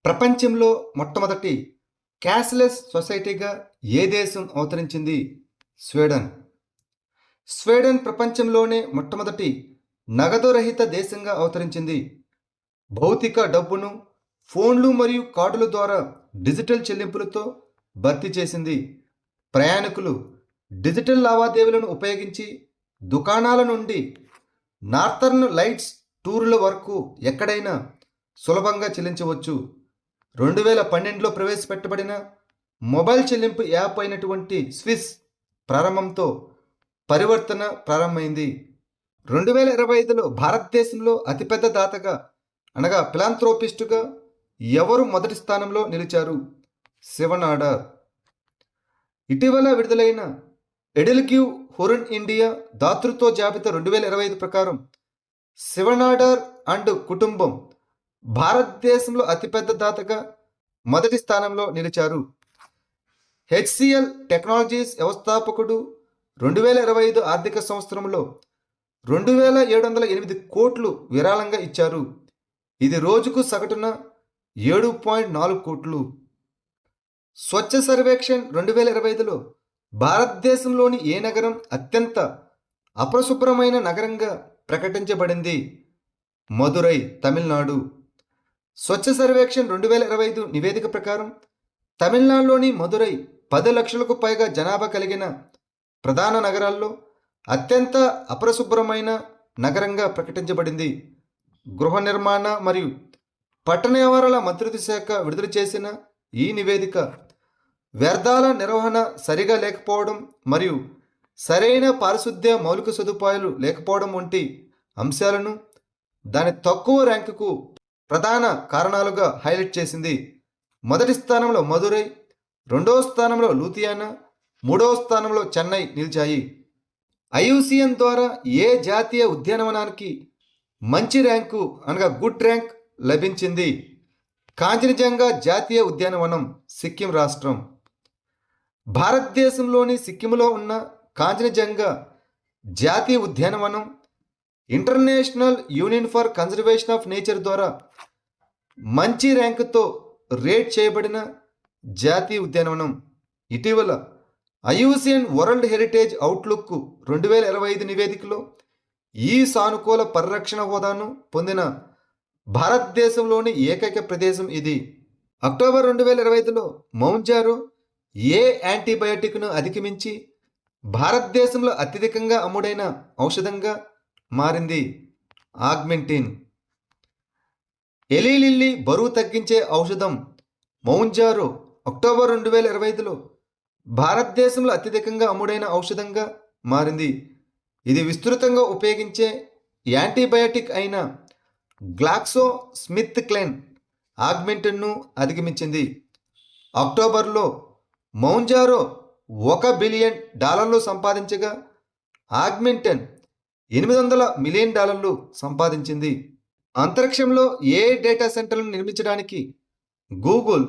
ప్రపంచంలో మొట్టమొదటి క్యాష్లెస్ సొసైటీగా ఏ దేశం అవతరించింది? స్వీడన్. స్వీడన్ ప్రపంచంలోనే మొట్టమొదటి నగదు రహిత దేశంగా అవతరించింది. భౌతిక డబ్బును ఫోన్లు మరియు కార్డుల ద్వారా డిజిటల్ చెల్లింపులతో భర్తీ చేసింది. ప్రయాణికులు డిజిటల్ లావాదేవీలను ఉపయోగించి దుకాణాల నుండి నార్థర్న్ లైట్స్ టూర్ల వరకు ఎక్కడైనా సులభంగా చెల్లించవచ్చు. 2012లో ప్రవేశపెట్టబడిన మొబైల్ చెల్లింపు యాప్ అయినటువంటి స్విస్ ప్రారంభంతో పరివర్తన ప్రారంభమైంది. 2025లో భారతదేశంలో అతిపెద్ద దాతగా అనగా ఫిలాంథ్రోపిస్టుగా ఎవరు మొదటి స్థానంలో నిలిచారు? శివనాడార్. ఇటీవల విడుదలైన ఎడెల్క్యూ హొరన్ ఇండియా దాతృత్వ జాబితా 2025 ప్రకారం శివనాడార్ అండ్ కుటుంబం భారతదేశంలో అతిపెద్ద దాతగా మొదటి స్థానంలో నిలిచారు. హెచ్సిఎల్ టెక్నాలజీస్ వ్యవస్థాపకుడు 2025 ఆర్థిక సంవత్సరంలో 2708 కోట్లు విరాళంగా ఇచ్చారు. ఇది రోజుకు సగటున 7.4 కోట్లు. స్వచ్ఛ సర్వేక్షణ్ 2025లో భారతదేశంలోని ఏ నగరం అత్యంత అపరిశుభ్రమైన నగరంగా ప్రకటించబడింది? మదురై, తమిళనాడు. స్వచ్ఛ సర్వేక్షణ్ 2025 నివేదిక ప్రకారం తమిళనాడులోని మదురై 10 లక్షలకు పైగా జనాభా కలిగిన ప్రధాన నగరాల్లో అత్యంత అపరిశుభ్రమైన నగరంగా ప్రకటించబడింది. గృహ నిర్మాణ మరియు పట్టణ వ్యవహారాల మంత్రిత్వ శాఖ విడుదల చేసిన ఈ నివేదిక వ్యర్థాల నిర్వహణ సరిగా లేకపోవడం మరియు సరైన పారిశుద్ధ్య మౌలిక సదుపాయాలు లేకపోవడం వంటి అంశాలను దాని తక్కువ ర్యాంకుకు ప్రధాన కారణాలుగా హైలైట్ చేసింది. మొదటి స్థానంలో మదురై, రెండవ స్థానంలో లూథియానా, మూడవ స్థానంలో చెన్నై నిలిచాయి. ఐయుసిఎన్ ద్వారా ఏ జాతీయ ఉద్యానవనానికి మంచి ర్యాంకు అనగా గుడ్ ర్యాంక్ లభించింది? కాంచనజంగా జాతీయ ఉద్యానవనం, సిక్కిం రాష్ట్రం. భారతదేశంలోని సిక్కింలో ఉన్న కాంచనజంగా జాతీయ ఉద్యానవనం international union for conservation of nature ద్వారా మంచి ర్యాంకుతో రేట్ చేయబడిన జాతీయ ఉద్యానవనం. ఇటీవల ఐయుసిఎన్ వరల్డ్ హెరిటేజ్ అవుట్లుక్ 2025 నివేదికలో ఈ సానుకూల పరిరక్షణ హోదాను పొందిన భారతదేశంలోని ఏకైక ప్రదేశం ఇది. అక్టోబర్ 2025లో మౌంజారో ఏ యాంటీబయాటిక్ను అధిగమించి భారతదేశంలో అత్యధికంగా అమ్ముడైన ఔషధంగా మారింది? ఆగ్మెంటిన్. ఎలీలిల్లీ బరువు తగ్గించే ఔషధం మౌంజారో అక్టోబర్ 2025లో భారతదేశంలో అత్యధికంగా అమ్ముడైన ఔషధంగా మారింది. ఇది విస్తృతంగా ఉపయోగించే యాంటీబయాటిక్ అయిన గ్లాక్సో స్మిత్ క్లైన్ ఆగ్మెంటిన్ను అధిగమించింది. అక్టోబర్లో మౌంజారో $1 బిలియన్ సంపాదించగా ఆగ్మెంటిన్ $800 మిలియన్ సంపాదించింది. అంతరిక్షంలో ఏ డేటా సెంటర్లను నిర్మించడానికి గూగుల్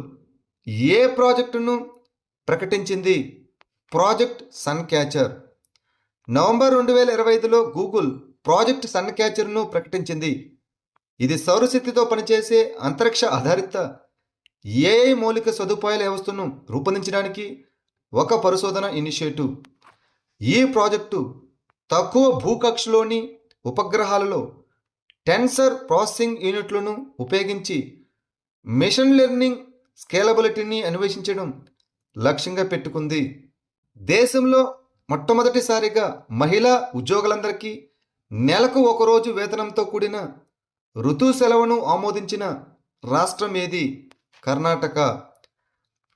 ఏ ప్రాజెక్టును ప్రకటించింది? Project sun catcher. నవంబర్ 2025లో గూగుల్ ప్రాజెక్ట్ సన్ క్యాచర్ను ప్రకటించింది. ఇది సౌరశక్తితో పనిచేసే అంతరిక్ష ఆధారిత ఏఐ మౌలిక సదుపాయాల వ్యవస్థను రూపొందించడానికి ఒక పరిశోధన ఇనిషియేటివ్. ఈ ప్రాజెక్టు తక్కువ భూకక్షలోని ఉపగ్రహాలలో టెన్సర్ ప్రాసెసింగ్ యూనిట్లను ఉపయోగించి మెషిన్ లెర్నింగ్ స్కేలబిలిటీని అన్వేషించడం లక్ష్యంగా పెట్టుకుంది. దేశంలో మొట్టమొదటిసారిగా మహిళా ఉద్యోగులందరికీ నెలకు 1 రోజు వేతనంతో కూడిన ఋతు సెలవును ఆమోదించిన రాష్ట్రం ఏది? కర్ణాటక.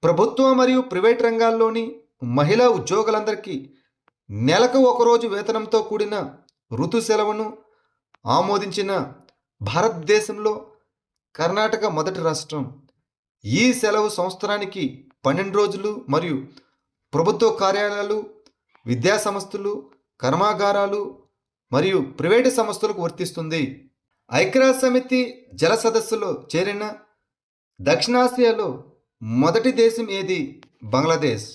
ప్రభుత్వ మరియు ప్రైవేట్ రంగాల్లోని మహిళా ఉద్యోగులందరికీ నెలకు 1 రోజు వేతనంతో కూడిన ఋతు సెలవును ఆమోదించిన భారతదేశంలో కర్ణాటక మొదటి రాష్ట్రం. ఈ సెలవు సంవత్సరానికి 12 రోజులు మరియు ప్రభుత్వ కార్యాలయాలు, విద్యా సంస్థలు, కర్మాగారాలు మరియు ప్రైవేటు సంస్థలకు వర్తిస్తుంది. ఐక్యరాజ్య సమితి జల సదస్సులో చేరిన దక్షిణాసియాలో మొదటి దేశం ఏది? బంగ్లాదేశ్.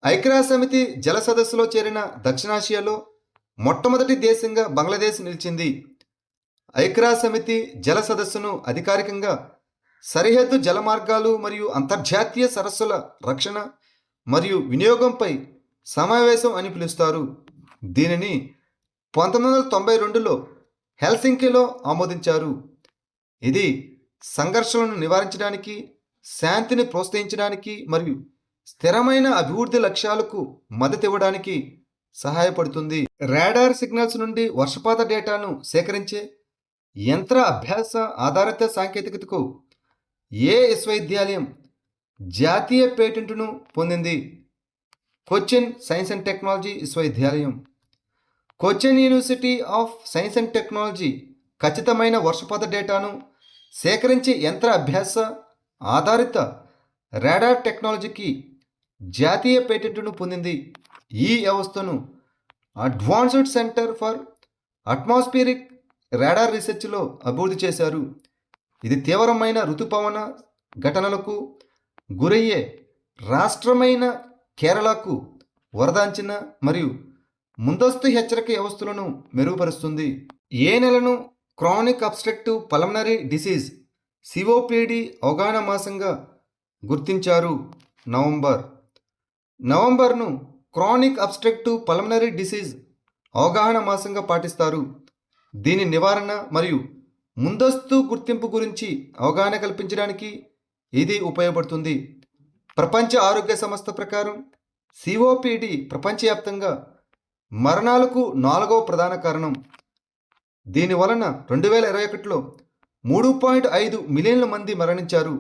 ఐక్యరాజ్య సమితి జల సదస్సులో చేరిన దక్షిణాసియాలో మొట్టమొదటి దేశంగా బంగ్లాదేశ్ నిలిచింది. ఐక్యరాజ్య సమితి జల సదస్సును అధికారికంగా సరిహద్దు జలమార్గాలు మరియు అంతర్జాతీయ సరస్సుల రక్షణ మరియు వినియోగంపై సమావేశం అని పిలుస్తారు. దీనిని 1992లో హెల్సింకిలో ఆమోదించారు. ఇది సంఘర్షణలను నివారించడానికి, శాంతిని ప్రోత్సహించడానికి మరియు స్థిరమైన అభివృద్ధి లక్ష్యాలకు మద్దతు ఇవ్వడానికి సహాయపడుతుంది. రాడార్ సిగ్నల్స్ నుండి వర్షపాత డేటాను సేకరించే యంత్ర అభ్యాస ఆధారిత సాంకేతికతకు ఏ విశ్వవిద్యాలయం జాతీయ పేటెంట్ను పొందింది? కొచ్చిన్ సైన్స్ అండ్ టెక్నాలజీ విశ్వవిద్యాలయం. Cochin university of science and technology ఖచ్చితమైన వర్షపాత డేటాను సేకరించే యంత్ర అభ్యాస ఆధారిత రాడార్ టెక్నాలజీకి జాతీయ పేటెంట్ను పొందింది. ఈ వ్యవస్థను advanced centre for atmospheric radar రీసెర్చ్లో అభివృద్ధి చేశారు. ఇది తీవ్రమైన ఋతుపవన ఘటనలకు గురయ్యే రాష్ట్రమైన కేరళకు వరదాంచిన మరియు ముందస్తు హెచ్చరిక వ్యవస్థలను మెరుగుపరుస్తుంది. ఏ నెలను chronic obstructive pulmonary disease COPD అవగాహన మాసంగా గుర్తించారు? నవంబర్ను క్రానిక్ అబ్స్ట్రక్టివ్ పల్మనరీ డిసీజ్ అవగాహన మాసంగా పాటిస్తారు. దీని నివారణ మరియు ముందస్తు గుర్తింపు గురించి అవగాహన కల్పించడానికి ఇది ఉపయోగపడుతుంది. ప్రపంచ ఆరోగ్య సంస్థ ప్రకారం సిఓపిడి ప్రపంచవ్యాప్తంగా మరణాలకు 4వ ప్రధాన కారణం. దీని వలన 2021లో 3.5 మిలియన్ల మంది మరణించారు.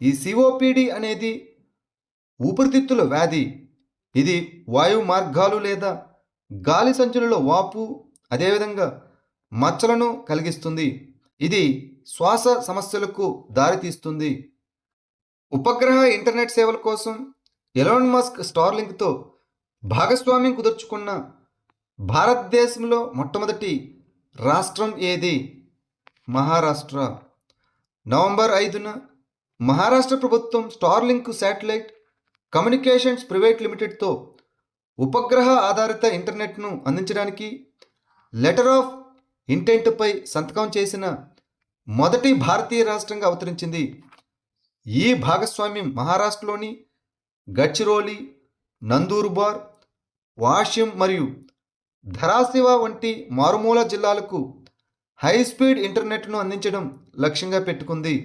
ఈ సిఓపిడి అనేది ఊపిరితిత్తుల వ్యాధి. ఇది వాయు మార్గాలు లేదా గాలి సంచులలో వాపు, అదేవిధంగా మచ్చలను కలిగిస్తుంది. ఇది శ్వాస సమస్యలకు దారితీస్తుంది. ఉపగ్రహ ఇంటర్నెట్ సేవల కోసం ఎలాన్ మస్క్ స్టార్లింక్తో భాగస్వామ్యం కుదుర్చుకున్న భారతదేశంలో మొట్టమొదటి రాష్ట్రం ఏది? మహారాష్ట్ర. నవంబర్ 5న మహారాష్ట్ర ప్రభుత్వం స్టార్లింక్ శాటిలైట్ కమ్యూనికేషన్స్ ప్రైవేట్ లిమిటెడ్తో ఉపగ్రహ ఆధారిత ఇంటర్నెట్ను అందించడానికి లెటర్ ఆఫ్ ఇంటెంట్పై సంతకం చేసిన మొదటి భారతీయ రాష్ట్రంగా అవతరించింది. ఈ భాగస్వామ్యం మహారాష్ట్రలోని గడ్చిరోలి, నందూర్బార్, వాషిం మరియు ధారాసివ వంటి మారుమూల జిల్లాలకు హైస్పీడ్ ఇంటర్నెట్ను అందించడం లక్ష్యంగా పెట్టుకుంది.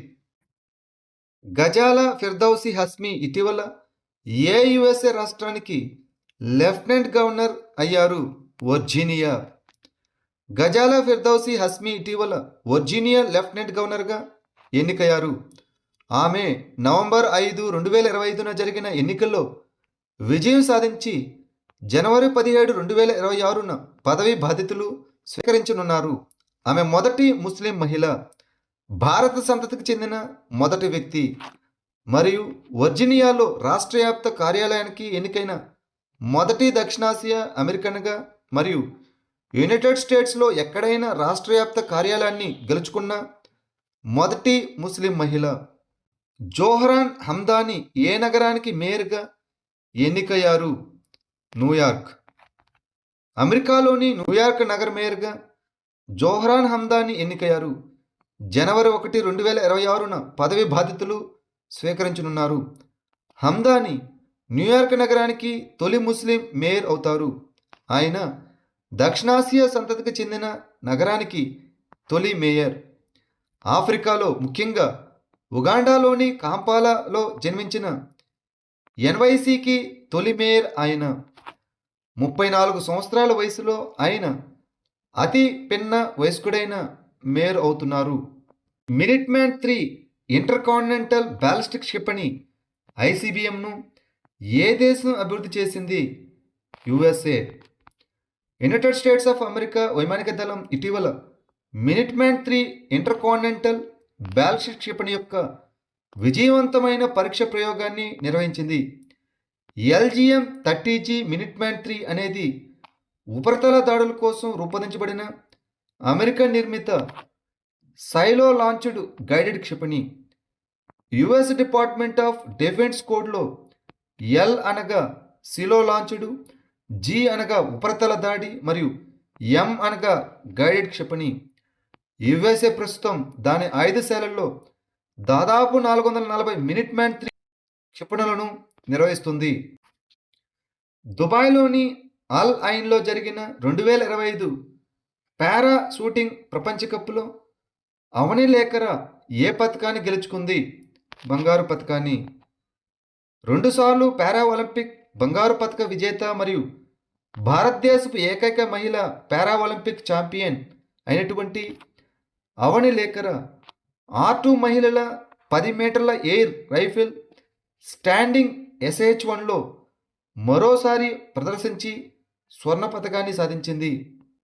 గజాలా ఫిర్దౌసి హస్మి ఇటీవల ఏ యుఎస్ఏ రాష్ట్రానికి లెఫ్టినెంట్ గవర్నర్ అయ్యారు? వర్జీనియా. గజాలా ఫిర్దౌసి హస్మి ఇటీవల వర్జీనియా లెఫ్టినెంట్ గవర్నర్గా ఎన్నికయ్యారు. ఆమె నవంబర్ 5, 2025న జరిగిన ఎన్నికల్లో విజయం సాధించి జనవరి 17, 2026న పదవి బాధ్యతలు స్వీకరించనున్నారు. ఆమె మొదటి ముస్లిం మహిళ, భారత సంతతికి చెందిన మొదటి వ్యక్తి మరియు వర్జీనియాలో రాష్ట్రవ్యాప్త కార్యాలయానికి ఎన్నికైన మొదటి దక్షిణాసియా అమెరికన్గా మరియు యునైటెడ్ స్టేట్స్లో ఎక్కడైనా రాష్ట్రవ్యాప్త కార్యాలయాన్ని గెలుచుకున్న మొదటి ముస్లిం మహిళ. జోహ్రాన్ హమ్దాని ఏ నగరానికి మేయర్గా ఎన్నికయ్యారు? న్యూయార్క్. అమెరికాలోని న్యూయార్క్ నగర మేయర్గా జోహ్రాన్ హమ్దాని ఎన్నికయ్యారు. జనవరి 1, 2026న పదవి బాధ్యతలు స్వీకరించనున్నారు. హమ్దాని న్యూయార్క్ నగరానికి తొలి ముస్లిం మేయర్ అవుతారు. ఆయన దక్షిణాసియా సంతతికి చెందిన నగరానికి తొలి మేయర్. ఆఫ్రికాలో ముఖ్యంగా ఉగాండాలోని కాంపాలాలో జన్మించిన ఎన్వైసీకి తొలి మేయర్ ఆయన. 34 సంవత్సరాల వయసులో ఆయన అతి పిన్న వయస్కుడైన మేయర్ అవుతున్నారు. మినిట్మ్యాన్ 3 ఇంటర్కాంటినెంటల్ బ్యాలిస్టిక్ క్షిపణి ఐసిబిఎంను ఏ దేశం అభివృద్ధి చేసింది? USA. United states of America వైమానిక దళం ఇటీవల మినిట్మ్యాన్ 3 ఇంటర్కాంటినెంటల్ బ్యాలిస్టిక్ క్షిపణి యొక్క విజయవంతమైన పరీక్ష ప్రయోగాన్ని నిర్వహించింది. LGM-30G మినిట్మ్యాన్ 3 అనేది ఉపరితల దాడుల కోసం రూపొందించబడిన అమెరికన్ నిర్మిత సైలో లాంచ్డ్ గైడెడ్ క్షిపణి. యుఎస్ డిపార్ట్మెంట్ ఆఫ్ డిఫెన్స్ కోడ్లో ఎల్ అనగా సిలో లాంచ్డ్, జి అనగా ఉపరితల దాడి మరియు ఎం అనగా గైడెడ్ క్షిపణి. యుఎస్ఏ ప్రస్తుతం దాని ఆయుధశాలల్లో దాదాపు 440 మినిట్ మ్యాన్ 3 క్షిపణులను నిర్వహిస్తుంది. దుబాయ్లోని అల్ ఐన్లో జరిగిన 2025 పారా షూటింగ్ ప్రపంచ కప్లో అవని లేఖర ఏ పథకాన్ని గెలుచుకుంది? బంగారు పథకాన్ని. 2 సార్లు పారా ఒలింపిక్ బంగారు పథక విజేత మరియు భారతదేశపు ఏకైక మహిళ పారా ఒలింపిక్ ఛాంపియన్ అయినటువంటి అవని లేఖర R2 మహిళల 10 మీటర్ల ఎయిర్ రైఫిల్ స్టాండింగ్ SH1లో మరోసారి ప్రదర్శించి స్వర్ణ పథకాన్ని సాధించింది.